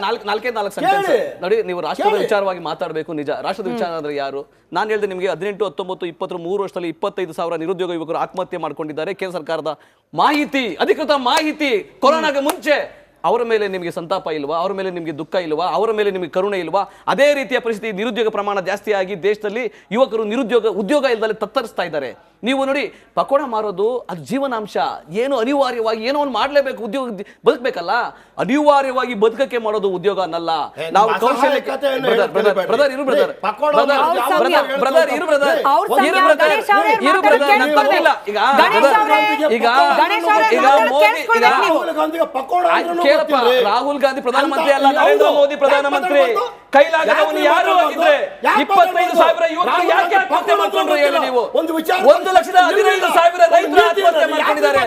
ನಾಲ್ಕು ಸೆಂಟೆನ್ಸ್ ನೋಡಿ. ನೀವು ರಾಷ್ಟ್ರದ ವಿಚಾರವಾಗಿ ಮಾತಾಡಬೇಕು, ನಿಜ. ರಾಷ್ಟ್ರದ ವಿಚಾರ ಅಂದ್ರೆ ಯಾರು? ನಾನು ಹೇಳಿದೆ ನಿಮಗೆ 18, 19, 20, 3 ವರ್ಷದಲ್ಲಿ 25,000 ನಿರುದ್ಯೋಗ ಯುವಕರು ಆತ್ಮಹತ್ಯೆ ಮಾಡ್ಕೊಂಡಿದ್ದಾರೆ. ಕೇಂದ್ರ ಸರ್ಕಾರದ ಮಾಹಿತಿ, ಅಧಿಕೃತ ಮಾಹಿತಿ. ಕೊರೋನಾಗೆ ಮುಂಚೆ ಅವರ ಮೇಲೆ ನಿಮಗೆ ಸಂತಾಪ ಇಲ್ವಾ? ಅವರ ಮೇಲೆ ನಿಮಗೆ ದುಃಖ ಇಲ್ವಾ? ಅವರ ಮೇಲೆ ನಿಮಗೆ ಕರುಣೆ ಇಲ್ವಾ? ಅದೇ ರೀತಿಯ ಪರಿಸ್ಥಿತಿ, ನಿರುದ್ಯೋಗ ಪ್ರಮಾಣ ಜಾಸ್ತಿಯಾಗಿ ದೇಶದಲ್ಲಿ ಯುವಕರು ಉದ್ಯೋಗ ಇಲ್ಲದೆ ತತ್ತರಿಸ್ತಾ ಇದ್ದಾರೆ. ನೀವು ನೋಡಿ, ಪಕೋಡ ಮಾರೋದು ಅದು ಜೀವನಾಂಶ. ಏನು ಅನಿವಾರ್ಯವಾಗಿ ಏನೋ ಒಂದು ಮಾಡಲೇಬೇಕು, ಉದ್ಯೋಗ ಬದುಕಬೇಕಲ್ಲ. ಅನಿವಾರ್ಯವಾಗಿ ಬದುಕಕ್ಕೆ ಮಾಡೋದು ಉದ್ಯೋಗ ಅನ್ನಲ್ಲ. ನಾವು ಕೌಶಲ್ಯ ರಾಹುಲ್ ಗಾಂಧಿ ಪ್ರಧಾನಮಂತ್ರಿ ಅಲ್ಲ, ನರೇಂದ್ರ ಮೋದಿ ಪ್ರಧಾನಮಂತ್ರಿ. ಕೈಲಾಗದವನು ಯಾರು ಆಗಿದ್ರೆ 25,000 ಯುವಕರು ಯಾಕೆ ಆತ್ಮಹತ್ಯೆ ಮಾಡ್ಕೊಂಡ್ರು ಹೇಳಿ ನೀವು? 1,15,000 ರೈತರು ಆತ್ಮಹತ್ಯೆ ಮಾಡ್ಕೊಂಡಿದ್ದಾರೆ.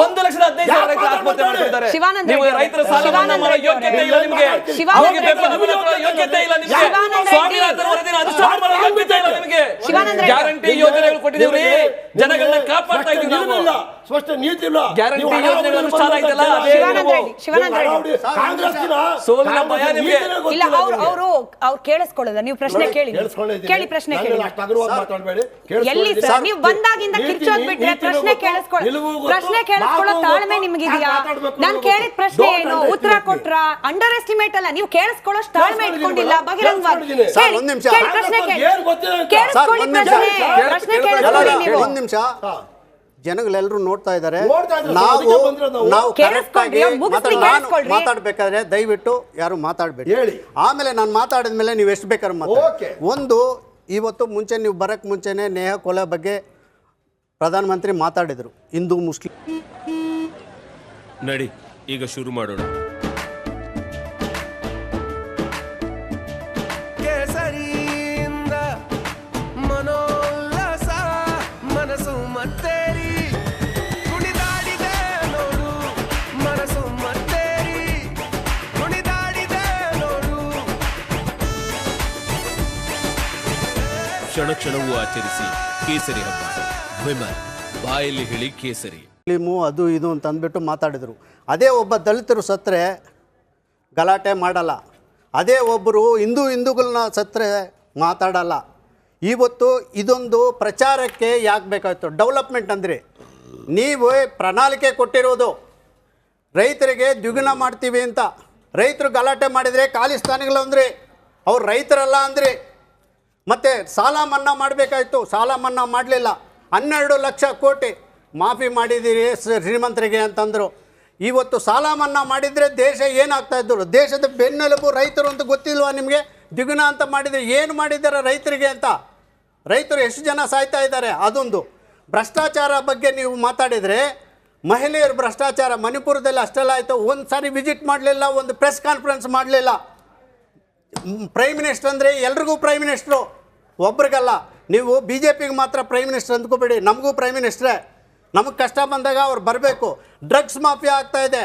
1,15,000 ರೈತರು ಆತ್ಮಹತ್ಯೆ ಮಾಡ್ಕೊಂಡಿದ್ದಾರೆ. ನೀವು ರೈತರ ಸಾಲ ಮನ್ನಾ ಮಾಡೋ ಯೋಗ್ಯತೆ ಇಲ್ಲ ನಿಮಗೆ. ಅವರಿಗೆ ಬೆಂಬಲ ಕೊಡೋ ಯೋಗ್ಯತೆ ಇಲ್ಲ ನಿಮಗೆ. ಸ್ವಾಮಿನಾಥನ್ ವರದಿನ ಅನುಷ್ಠಾನ ಮಾಡೋ ಯೋಗ್ಯತೆ ಇಲ್ಲ ನಿಮಗೆ. ಗ್ಯಾರಂಟಿ ಯೋಜನೆಗಳು ಕೊಟ್ಟಿದ್ದೀವಿ, ಜನಗಳನ್ನ ಕಾಪಾಡ್ತಾ ಇದ್ದೀವಿ ನಾವು. ಸ್ಪಷ್ಟ ನೀತಿ ಇಲ್ಲ. ಗ್ಯಾರಂಟಿ ಯೋಜನೆಗಳ ಅನುಷ್ಠಾನ ಆಯ್ತಲ್ಲ, ಸೋಲಿನ ಭಯ ನಿಮಗೆ ಇಲ್ಲ. ಅವರು ಕೇಳಿಸ್ಕೊಳ್ಳೋದ? ನೀವು ಪ್ರಶ್ನೆ ಕೇಳಿ, ಪ್ರಶ್ನೆ ಕೇಳಿ. ಎಲ್ಲಿ ಸರ್ ನೀವು ಬಂದಾಗಿಂದ ಕಿರ್ಚೋದ್ ಬಿಟ್ರೆ ಪ್ರಶ್ನೆ ಕೇಳಿಸ್ಕೊಳ್ಳೋ ತಾಳ್ಮೆ ನಿಮಗಿದೆಯಾ? ನಾನು ಕೇಳಿದ ಪ್ರಶ್ನೆ ಏನು, ಉತ್ತರ ಕೊಟ್ರ? ಅಂಡರ್ ಎಸ್ಟಿಮೇಟ್ ಅಲ್ಲ, ನೀವು ಕೇಳಿಸ್ಕೊಳ್ಳೋ ತಾಳ್ಮೆ ಇಟ್ಕೊಂಡಿಲ್ಲ. ಬಹಿರಂಗವಾಗಿ ಪ್ರಶ್ನೆ ಕೇಳಿಸ್ಕೊಳ್ಳಿ ನೀವು. ಒಂದ್ ನಿಮಿಷ, ಜನಗಳೆಲ್ಲರೂ ನೋಡ್ತಾ ಇದ್ದಾರೆ. ನಾವು ಕರೆಕ್ಟ್ ಆಗಿ ಮಾತಾಡ್ಬೇಕಾದ್ರೆ ದಯವಿಟ್ಟು ಯಾರು ಮಾತಾಡ್ಬೇಡಿ. ಆಮೇಲೆ ನಾನು ಮಾತಾಡಿದ್ಮೇಲೆ ನೀವು ಎಷ್ಟು ಬೇಕಾದ್ರೂ ಮಾತಾಡಿ. ಒಂದು, ಇವತ್ತು ಮುಂಚೆ ನೀವು ಬರಕ್ಕೆ ಮುಂಚೆನೆ ನೇಹಾ ಕೊಲೆ ಬಗ್ಗೆ ಪ್ರಧಾನಮಂತ್ರಿ ಮಾತಾಡಿದ್ರು, ಹಿಂದೂ ಮುಸ್ಲಿಂ. ನಡಿ ಈಗ ಶುರು ಮಾಡೋಣ. ಕ್ಷಣ ಕ್ಷಣವೂ ಆಚರಿಸಿ ಕೇಸರಿ ಹಬ್ಬ. ವಿಮಲ್ ಬಾಯಲ್ಲಿ ಹೇಳಿ ಕೇಸರಿ. ಅದು ಇದು ಅಂತ ಅಂದ್ಬಿಟ್ಟು ಮಾತಾಡಿದರು. ಅದೇ ಒಬ್ಬ ದಲಿತರು ಸತ್ತರೆ ಗಲಾಟೆ ಮಾಡಲ್ಲ. ಅದೇ ಒಬ್ಬರು ಹಿಂದೂಗಳನ್ನ ಸತ್ತರೆ ಮಾತಾಡಲ್ಲ. ಇವತ್ತು ಇದೊಂದು ಪ್ರಚಾರಕ್ಕೆ ಯಾಕೆ ಬೇಕಾಯಿತು? ಡೆವಲಪ್ಮೆಂಟ್ ಅಂದರೆ ನೀವು ಪ್ರಣಾಳಿಕೆ ಕೊಟ್ಟಿರೋದು ರೈತರಿಗೆ ದ್ವಿಗುಣ ಮಾಡ್ತೀವಿ ಅಂತ. ರೈತರು ಗಲಾಟೆ ಮಾಡಿದರೆ ಖಾಲಿಸ್ತಾನಿಗಳು ಅಂದ್ರಿ, ಅವ್ರು ರೈತರಲ್ಲ ಅಂದ್ರಿ. ಮತ್ತು ಸಾಲ ಮನ್ನಾ ಮಾಡಬೇಕಾಯ್ತು, ಸಾಲ ಮನ್ನಾ ಮಾಡಲಿಲ್ಲ. 12 ಲಕ್ಷ ಕೋಟಿ ಮಾಫಿ ಮಾಡಿದ್ದೀರಿ ಶ್ರೀಮಂತರಿಗೆ ಅಂತಂದರು. ಇವತ್ತು ಸಾಲ ಮನ್ನಾ ಮಾಡಿದರೆ ದೇಶ ಏನಾಗ್ತಾಯಿದ್ರು? ದೇಶದ ಬೆನ್ನೆಲುಬು ರೈತರು ಅಂತ ಗೊತ್ತಿಲ್ವಾ ನಿಮಗೆ? ದ್ವಿಗುಣ ಅಂತ ಮಾಡಿದರೆ ಏನು ಮಾಡಿದ್ದಾರೆ ರೈತರಿಗೆ ಅಂತ? ರೈತರು ಎಷ್ಟು ಜನ ಸಾಯ್ತಾ ಇದ್ದಾರೆ? ಅದೊಂದು. ಭ್ರಷ್ಟಾಚಾರ ಬಗ್ಗೆ ನೀವು ಮಾತಾಡಿದರೆ, ಮಹಿಳೆಯರು ಭ್ರಷ್ಟಾಚಾರ ಮಣಿಪುರದಲ್ಲಿ ಅಷ್ಟೆಲ್ಲ ಆಯಿತು. ಒಂದು ಸಾರಿ ವಿಸಿಟ್ ಮಾಡಲಿಲ್ಲ, ಒಂದು ಪ್ರೆಸ್ ಕಾನ್ಫರೆನ್ಸ್ ಮಾಡಲಿಲ್ಲ. ಪ್ರೈಮ್ ಮಿನಿಸ್ಟರ್ ಅಂದರೆ ಎಲ್ರಿಗೂ ಪ್ರೈಮ್ ಮಿನಿಸ್ಟ್ರು, ಒಬ್ರಿಗಲ್ಲ. ನೀವು ಬಿ ಜೆ ಪಿಗೆ ಮಾತ್ರ ಪ್ರೈಮ್ ಮಿನಿಸ್ಟರ್ ಅಂದ್ಕೋಬೇಡಿ, ನಮಗೂ ಪ್ರೈಮ್ ಮಿನಿಸ್ಟ್ರೇ. ನಮಗೆ ಕಷ್ಟ ಬಂದಾಗ ಅವ್ರು ಬರಬೇಕು. ಡ್ರಗ್ಸ್ ಮಾಫಿಯಾ ಆಗ್ತಾಯಿದೆ,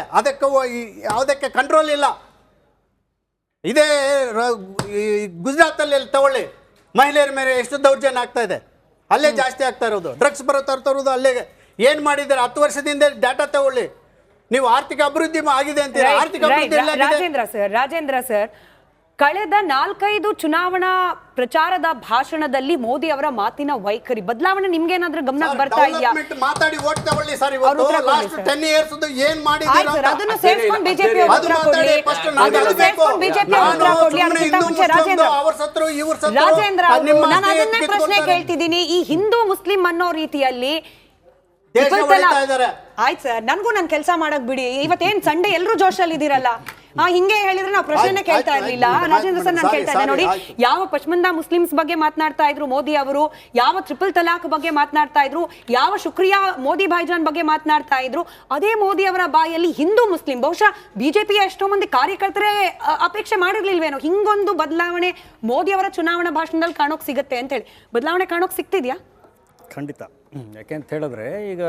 ಯಾವುದಕ್ಕೆ ಕಂಟ್ರೋಲ್ ಇಲ್ಲ. ಇದೇ ಗುಜರಾತಲ್ಲಿ ತಗೊಳ್ಳಿ, ಮಹಿಳೆಯರ ಮೇಲೆ ಎಷ್ಟು ದೌರ್ಜನ್ಯ ಆಗ್ತಾಯಿದೆ, ಅಲ್ಲೇ ಜಾಸ್ತಿ ಆಗ್ತಾ ಇರೋದು. ಡ್ರಗ್ಸ್ ತರೋದು ಅಲ್ಲೇ. ಏನು ಮಾಡಿದ್ದಾರೆ 10 ವರ್ಷದಿಂದ ಡಾಟಾ ತಗೊಳ್ಳಿ ನೀವು. ಆರ್ಥಿಕ ಅಭಿವೃದ್ಧಿ ಆಗಿದೆ ಅಂತ. ಆರ್ಥಿಕ ಅಭಿವೃದ್ಧಿ ರಾಜೇಂದ್ರ ಸರ್, ಕಳೆದ 4-5 ಚುನಾವಣಾ ಪ್ರಚಾರದ ಭಾಷಣದಲ್ಲಿ ಮೋದಿ ಅವರ ಮಾತಿನ ವೈಖರಿ ಬದಲಾವಣೆ ನಿಮ್ಗೇನಾದ್ರೂ ಗಮನಕ್ಕೆ ಬರ್ತಾ ಇದೆಯಾ? ಮಾತಾಡಿ ಓಟ್ ತಗೊಳ್ಳಿ ಸರ್. ಇವತ್ತು ಲಾಸ್ಟ್ 10 ಇಯರ್ಸ್ ಏನು ಮಾಡಿದ್ದೀರಾ ಅದನ್ನು ಸೇರಿಸ್ಕೊಂಡು ಬಿಜೆಪಿ ಉತ್ತರ ಕೊಡ್ಲಿ. ಅದನ್ನು ಸೇರಿಸ್ಕೊಂಡು ಬಿಜೆಪಿ ಉತ್ತರ ಕೊಡ್ಲಿ. ಅದಕ್ಕಿಂತ ಮುಂಚೆ ರಾಜೇಂದ್ರ ನಾನು ಅದನ್ನೇ ಪ್ರಶ್ನೆ ಕೇಳ್ತಿದ್ದೀನಿ. ಈ ಹಿಂದೂ ಮುಸ್ಲಿಂ ಅನ್ನೋ ರೀತಿಯಲ್ಲಿ ಆಯ್ತು ಸರ್, ನನಗೂ ನನ್ನ ಕೆಲಸ ಮಾಡಕ್ ಬಿಡಿ. ಇವತ್ತೇನ್ ಸಂಡೆ ಎಲ್ಲರೂ ಜೋಶಲ್ಲಿ ಇದ್ದೀರಲ್ಲ, ಹಿಂಗೆ ಹೇಳಿದ್ರೆ ನಾವು ಪ್ರಶ್ನೆ ಕೇಳ್ತಾ ಇರ್ಲಿಲ್ಲ. ರಾಜೇಂದ್ರ ಸರ್, ನಾನು ಕೇಳ್ತಾ ಇದ್ದೆ ನೋಡಿ, ಯಾವ ಪಶ್ಮಂದಾ ಮುಸ್ಲಿಮ್ಸ್ ಬಗ್ಗೆ ಮಾತನಾಡ್ತಾ ಇದ್ರು ಮೋದಿ ಅವರು, ಯಾವ ಟ್ರಿಪಲ್ ತಲಾಕ್ ಬಗ್ಗೆ ಮಾತನಾಡ್ತಾ ಇದ್ರು, ಯಾವ ಶುಕ್ರಿಯಾ ಮೋದಿ ಭಾಯ್ಜಾನ್ ಬಗ್ಗೆ ಮಾತನಾಡ್ತಾ ಇದ್ರು, ಅದೇ ಮೋದಿ ಅವರ ಬಾಯಲ್ಲಿ ಹಿಂದೂ ಮುಸ್ಲಿಂ. ಬಹುಶಃ ಬಿಜೆಪಿಯ ಎಷ್ಟೋ ಮಂದಿ ಕಾರ್ಯಕರ್ತರೇ ಅಪೇಕ್ಷೆ ಮಾಡಿರ್ಲಿಲ್ವೇನೋ ಹಿಂಗೊಂದು ಬದಲಾವಣೆ ಮೋದಿ ಅವರ ಚುನಾವಣಾ ಭಾಷಣದಲ್ಲಿ ಕಾಣೋಕ್ ಸಿಗುತ್ತೆ ಅಂತ ಹೇಳಿ. ಬದಲಾವಣೆ ಕಾಣೋಕ್ ಸಿಗ್ತಿದ್ಯಾ? ಖಂಡಿತ. ಯಾಕೆಂತ ಹೇಳಿದ್ರೆ, ಈಗ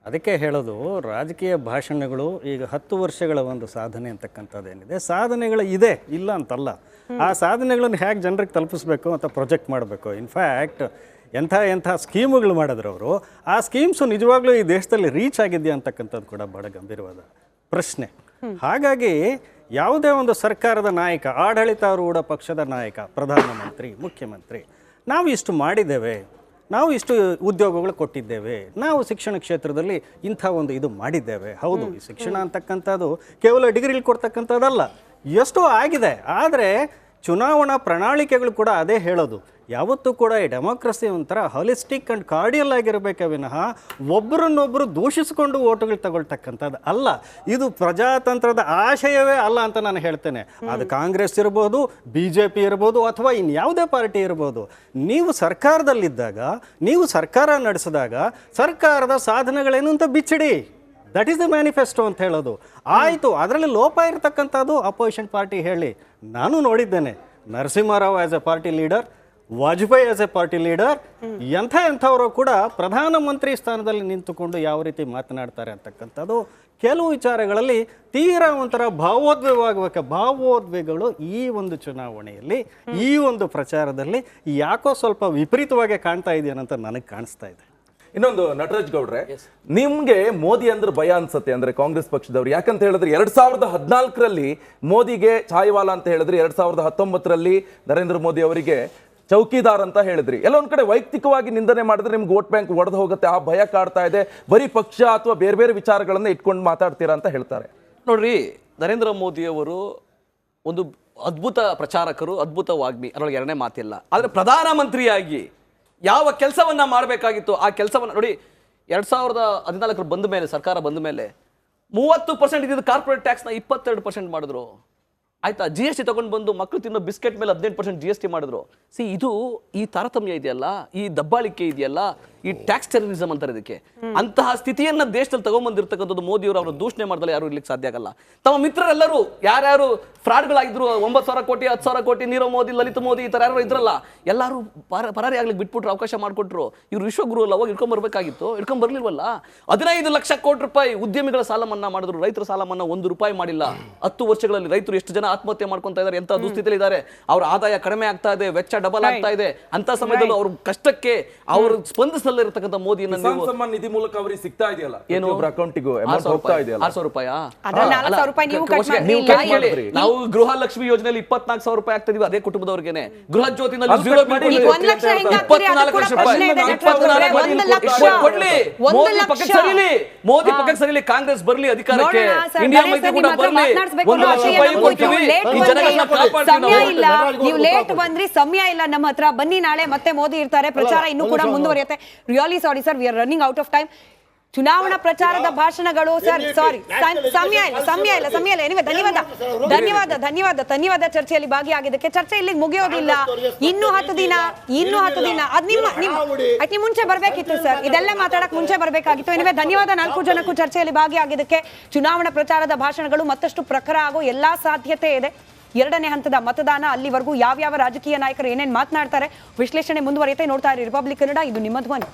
ಅದಕ್ಕೆ ಹೇಳೋದು, ರಾಜಕೀಯ ಭಾಷಣಗಳು ಈಗ 10 ವರ್ಷಗಳ ಒಂದು ಸಾಧನೆ ಅಂತಕ್ಕಂಥದ್ದೇನಿದೆ, ಸಾಧನೆಗಳು ಇದೆ, ಇಲ್ಲ ಅಂತಲ್ಲ. ಆ ಸಾಧನೆಗಳನ್ನು ಹೇಗೆ ಜನರಿಗೆ ತಲುಪಿಸ್ಬೇಕು ಅಂತ ಪ್ರೊಜೆಕ್ಟ್ ಮಾಡಬೇಕು. ಇನ್ಫ್ಯಾಕ್ಟ್ ಎಂಥ ಸ್ಕೀಮುಗಳು ಮಾಡಿದ್ರು ಅವರು. ಆ ಸ್ಕೀಮ್ಸು ನಿಜವಾಗ್ಲೂ ಈ ದೇಶದಲ್ಲಿ ರೀಚ್ ಆಗಿದೆಯಾ ಅಂತಕ್ಕಂಥದ್ದು ಕೂಡ ಬಹಳ ಗಂಭೀರವಾದ ಪ್ರಶ್ನೆ. ಹಾಗಾಗಿ ಯಾವುದೇ ಒಂದು ಸರ್ಕಾರದ ನಾಯಕ, ಆಡಳಿತಾರೂಢ ಪಕ್ಷದ ನಾಯಕ, ಪ್ರಧಾನಮಂತ್ರಿ, ಮುಖ್ಯಮಂತ್ರಿ, ನಾವು ಇಷ್ಟು ಮಾಡಿದ್ದೇವೆ, ನಾವು ಇಷ್ಟು ಉದ್ಯೋಗಗಳು ಕೊಟ್ಟಿದ್ದೇವೆ, ನಾವು ಶಿಕ್ಷಣ ಕ್ಷೇತ್ರದಲ್ಲಿ ಇಂಥ ಒಂದು ಇದು ಮಾಡಿದ್ದೇವೆ. ಹೌದು, ಈ ಶಿಕ್ಷಣ ಅಂತಕ್ಕಂಥದ್ದು ಕೇವಲ ಡಿಗ್ರಿಲಿ ಕೊಡ್ತಕ್ಕಂಥದ್ದಲ್ಲ, ಎಷ್ಟೋ ಆಗಿದೆ. ಆದರೆ ಚುನಾವಣಾ ಪ್ರಣಾಳಿಕೆಗಳು ಕೂಡ ಅದೇ ಹೇಳೋದು, ಯಾವತ್ತೂ ಕೂಡ ಈ ಡೆಮೋಕ್ರಸಿ ಒಂಥರ ಹಾಲಿಸ್ಟಿಕ್ ಆ್ಯಂಡ್ ಕಾರ್ಡಿಯಲ್ ಆಗಿರಬೇಕೆ ವಿನಃ ಒಬ್ಬರನ್ನೊಬ್ಬರು ದೂಷಿಸಿಕೊಂಡು ಓಟುಗಳು ತಗೊಳ್ತಕ್ಕಂಥದ್ದು ಅಲ್ಲ. ಇದು ಪ್ರಜಾತಂತ್ರದ ಆಶಯವೇ ಅಲ್ಲ ಅಂತ ನಾನು ಹೇಳ್ತೇನೆ. ಅದು ಕಾಂಗ್ರೆಸ್ ಇರ್ಬೋದು, BJP ಇರ್ಬೋದು, ಅಥವಾ ಇನ್ಯಾವುದೇ ಪಾರ್ಟಿ ಇರ್ಬೋದು. ನೀವು ಸರ್ಕಾರದಲ್ಲಿದ್ದಾಗ, ನೀವು ಸರ್ಕಾರ ನಡೆಸಿದಾಗ ಸರ್ಕಾರದ ಸಾಧನೆಗಳೇನು ಅಂತ ಬಿಚ್ಚಿಡಿ. ದಟ್ ಈಸ್ ದ ಮ್ಯಾನಿಫೆಸ್ಟೋ ಅಂತ ಹೇಳೋದು. ಆಯಿತು, ಅದರಲ್ಲಿ ಲೋಪ ಇರತಕ್ಕಂಥದ್ದು ಅಪೋಸಿಷನ್ ಪಾರ್ಟಿ ಹೇಳಿ. ನಾನು ನೋಡಿದ್ದೇನೆ, Narasimha Rao as a party leader, Vajpayee as a party leader, ಎಂಥವರು ಕೂಡ ಪ್ರಧಾನಮಂತ್ರಿ ಸ್ಥಾನದಲ್ಲಿ ನಿಂತುಕೊಂಡು ಯಾವ ರೀತಿ ಮಾತನಾಡ್ತಾರೆ ಅಂತಕ್ಕಂಥದ್ದು ಕೆಲವು ವಿಚಾರಗಳಲ್ಲಿ ತೀರಾ ಒಂಥರ ಭಾವೋದ್ವೇಗಗಳು ಈ ಒಂದು ಚುನಾವಣೆಯಲ್ಲಿ, ಈ ಒಂದು ಪ್ರಚಾರದಲ್ಲಿ ಯಾಕೋ ಸ್ವಲ್ಪ ವಿಪರೀತವಾಗಿ ಕಾಣ್ತಾ ಇದೆಯೇನಂತ ನನಗೆ ಕಾಣಿಸ್ತಾ ಇದೆ. ಇನ್ನೊಂದು, ನಟರಾಜ್ ಗೌಡ್ರೆ, ನಿಮ್ಗೆ ಮೋದಿ ಅಂದ್ರೆ ಭಯ ಅನ್ಸತ್ತೆ ಅಂದ್ರೆ ಕಾಂಗ್ರೆಸ್ ಪಕ್ಷದವ್ರು, ಯಾಕಂತ ಹೇಳಿದ್ರೆ 2014ರಲ್ಲಿ ಮೋದಿಗೆ ಚಾಯ್ವಾಲಾ ಅಂತ ಹೇಳಿದ್ರಿ, 2019ರಲ್ಲಿ ನರೇಂದ್ರ ಮೋದಿ ಅವರಿಗೆ ಚೌಕಿದಾರ್ ಅಂತ ಹೇಳಿದ್ರಿ. ಎಲ್ಲ ಒಂದ್ ಕಡೆ ವೈಯಕ್ತಿಕವಾಗಿ ನಿಂದನೆ ಮಾಡಿದ್ರೆ ನಿಮ್ಗೆ ವೋಟ್ ಬ್ಯಾಂಕ್ ಒಡೆದು ಹೋಗುತ್ತೆ, ಆ ಭಯ ಕಾಡ್ತಾ ಇದೆ, ಬರೀ ಪಕ್ಷ ಅಥವಾ ಬೇರೆ ಬೇರೆ ವಿಚಾರಗಳನ್ನ ಇಟ್ಕೊಂಡು ಮಾತಾಡ್ತೀರಾ ಅಂತ ಹೇಳ್ತಾರೆ. ನೋಡ್ರಿ, ನರೇಂದ್ರ ಮೋದಿ ಅವರು ಒಂದು ಅದ್ಭುತ ಪ್ರಚಾರಕರು, ಅದ್ಭುತ ವಾಗ್ಮಿ, ಅದರೊಳಗೆ ಎರಡನೇ ಮಾತಿಲ್ಲ. ಆದರೆ ಪ್ರಧಾನಮಂತ್ರಿಯಾಗಿ ಯಾವ ಕೆಲಸವನ್ನ ಮಾಡಬೇಕಾಗಿತ್ತು ಆ ಕೆಲಸವನ್ನ ನೋಡಿ. 2014 ಬಂದ ಮೇಲೆ, ಸರ್ಕಾರ ಬಂದ ಮೇಲೆ 30% ಇದ್ದಿದ್ದು ಕಾರ್ಪೊರೇಟ್ ಟ್ಯಾಕ್ಸ್ನ 22% ಮಾಡಿದ್ರು. ಆಯ್ತಾ, GST ತಗೊಂಡು ಬಂದು ಮಕ್ಕಳು ತಿನ್ನೋ ಬಿಸ್ಕೆಟ್ ಮೇಲೆ 18% GST ಮಾಡಿದ್ರು. ಇದು ಈ ತಾರತಮ್ಯ ಇದೆಯಲ್ಲ, ಈ ದಬ್ಬಾಳಿಕೆ ಇದೆಯಲ್ಲ, ಈ ಟ್ಯಾಕ್ಸ್ ಟೆರರಿಸಮ್ ಅಂತಾರೆ ಇದಕ್ಕೆ. ಅಂತಹ ಸ್ಥಿತಿಯನ್ನ ದೇಶದಲ್ಲಿ ತಗೊಂಡ್ಬಂದಿರ್ತಕ್ಕಂಥದ್ದು ಮೋದಿಯವರು. ಅವರು ದೂಷಣೆ ಮಾಡಿದ್ರೆ ಯಾರು ಇರ್ಲಿಕ್ಕೆ ಸಾಧ್ಯ ಆಗಲ್ಲ. ತಮ್ಮ ಮಿತ್ರರೆಲ್ಲರೂ ಯಾರ್ಯಾರು ಫ್ರಾಡ್ಗಳಾಗಿದ್ರು, 9,000 ಕೋಟಿ 10,000 ಕೋಟಿ, ನೀರವ್ ಮೋದಿ, ಲಲಿತ್ ಮೋದಿ, ಈ ತರ ಯಾರು ಇದ್ರಲ್ಲ, ಎಲ್ಲರೂ ಪರಾರಿ ಆಗ್ಲಿಕ್ಕೆ ಬಿಟ್ಬಿಟ್ರು, ಅವಕಾಶ ಮಾಡಿಕೊಟ್ರು. ಇವ್ರು ವಿಶ್ವಗುರು ಅಲ್ಲ, ಹೋಗಿ ಇಟ್ಕೊಂಡ್ಬರ್ಬೇಕಾಗಿತ್ತು, ಇಟ್ಕೊಂಡ್ಬರ್ಲಿಲ್ವಲ್ಲ. 15 ಲಕ್ಷ ಕೋಟಿ ರೂಪಾಯಿ ಉದ್ಯಮಿಗಳ ಸಾಲ ಮನ್ನಾ ಮಾಡಿದ್ರು, ರೈತರ ಸಾಲ ಮನ್ನಾ 1 ರೂಪಾಯಿ ಮಾಡಿಲ್ಲ. 10 ವರ್ಷಗಳಲ್ಲಿ ರೈತರು ಎಷ್ಟು ಜನ ಆತ್ಮಹತ್ಯೆ ಮಾಡ್ಕೊಂತ ಇದ್ದಾರೆ, ಎಂತ ದುಸ್ಥಿತಿಯಲ್ಲಿ ಇದ್ದಾರೆ, ಅವ್ರ ಆದಾಯ ಕಡಿಮೆ ಆಗ್ತಾ ಇದೆ, ವೆಚ್ಚ ಡಬಲ್ ಆಗ್ತಾ ಇದೆ. ಅಂತ ಸಮಯದಲ್ಲಿ ಅವ್ರ ಕಷ್ಟಕ್ಕೆ ಅವರು ಸ್ಪಂದಿಸಲಿರತಕ್ಕಂಥ ಮೋದಿಯನ್ನ ಕಿಸಾನ್ ಸಮ್ಮಾನ್ ನಿಧಿ ಮೂಲಕ ಅವರಿಗೆ ಸಿಗ್ತಾ ಇದೆಯಲ್ಲ, ಏನು ಅಕೌಂಟಿಗೂ ಅಮೌಂಟ್ ಹೋಗ್ತಾ ಇದೆಯಲ್ಲ, 6,000 ರೂಪಾಯಿ. ಅದ್ರಲ್ಲಿ 4,000 ರೂಪಾಯಿ ನೀವು ಕಟ್ ನೀವು ಕಟ್ ಮಾಡಿದ್ರಿ. ನಾವು ಗೃಹ ಲಕ್ಷ್ಮಿ ಯೋಜನೆಯಲ್ಲಿ 24,000 ರೂಪಾಯಿ ಆಗ್ತಾ ಇದೀವಿ, ಅದೇ ಕುಟುಂಬದವ್ರಿಗೇನೆ. ಗೃಹ ಜ್ಯೋತಿನಲ್ಲಿ 0 ಮಾಡಿ 1 ಲಕ್ಷ ಹೆಂಗ್ ಹಾಕ್ತೀರಿ? ಅದು ಕೂಡ ಪ್ರಶ್ನೆ ಇದೆ. 1 ಲಕ್ಷ ಕೊಡ್ಲಿ, ಮೋದಿ ಪಕ್ಕಕ್ಕೆ ಸರಿಲಿ, ಮೋದಿ ಪಕ್ಕಕ್ಕೆ ಸರಿಲಿ, ಕಾಂಗ್ರೆಸ್ ಬರ್ಲಿ ಅಧಿಕಾರಕ್ಕೆ, ಇಂಡಿಯಾ ಮೈತ್ರಿ ಕೂಡ ಬರ್ಲಿ, 1 ಲಕ್ಷ ರೂಪಾಯಿ ಕೊಡ್ತೀವಿ, ಈ ಜನಗಳನ್ನ ಕಾಪಾಡ್ತೀವಿ ಸಮಯ ಇಲ್ಲ. ನೀವು ಲೇಟ್ ಬಂದ್ರಿ, ಸಮಯ ಇಲ್ಲ ನಮ್ಮ ಹತ್ರ. ಬನ್ನಿ, ನಾಳೆ ಮತ್ತೆ ಮೋದಿ ಇರ್ತಾರೆ, ಪ್ರಚಾರ ಇನ್ನೂ ಕೂಡ ಮುಂದುವರಿಯುತ್ತೆ. Really sorry sir, we are running out of time. ಚುನಾವಣಾ ಪ್ರಚಾರದ ಭಾಷಣಗಳು ಸರ್, ಸಾರಿ, ಸಮಯ ಇಲ್ಲ. ಎನಿವೆ, ಧನ್ಯವಾದ ಚರ್ಚೆಯಲ್ಲಿ ಭಾಗಿಯಾಗಿದ್ದಕ್ಕೆ. ಚರ್ಚೆ ಇಲ್ಲಿಗೆ ಮುಗಿಯೋದಿಲ್ಲ, ಇನ್ನೂ 10 ದಿನ. ಅದ್ ನಿಮ್ಮ ಮುಂಚೆ ಬರ್ಬೇಕಿತ್ತು ಸರ್, ಇದೆಲ್ಲ ಮಾತಾಡಕ್ ಮುಂಚೆ ಬರ್ಬೇಕಾಗಿತ್ತು. ಎನಿವೆ, ಧನ್ಯವಾದ 4 ಜನಕ್ಕೂ ಚರ್ಚೆಯಲ್ಲಿ ಭಾಗಿಯಾಗಿದ್ದಕ್ಕೆ. ಚುನಾವಣಾ ಪ್ರಚಾರದ ಭಾಷಣಗಳು ಮತ್ತಷ್ಟು ಪ್ರಖರ ಆಗೋ ಎಲ್ಲಾ ಸಾಧ್ಯತೆ ಇದೆ. 2ನೇ ಹಂತದ ಮತದಾನ, ಅಲ್ಲಿವರೆಗೂ ಯಾವ ರಾಜಕೀಯ ನಾಯಕರು ಏನೇನ್ ಮಾತನಾಡ್ತಾರೆ, ವಿಶ್ಲೇಷಣೆ ಮುಂದುವರಿಯುತ್ತೆ. ನೋಡ್ತಾ ಇರಿ ರಿಪಬ್ಲಿಕ್ ಕನ್ನಡ, ಇದು ನಿಮ್ಮ ಧ್ವನಿ.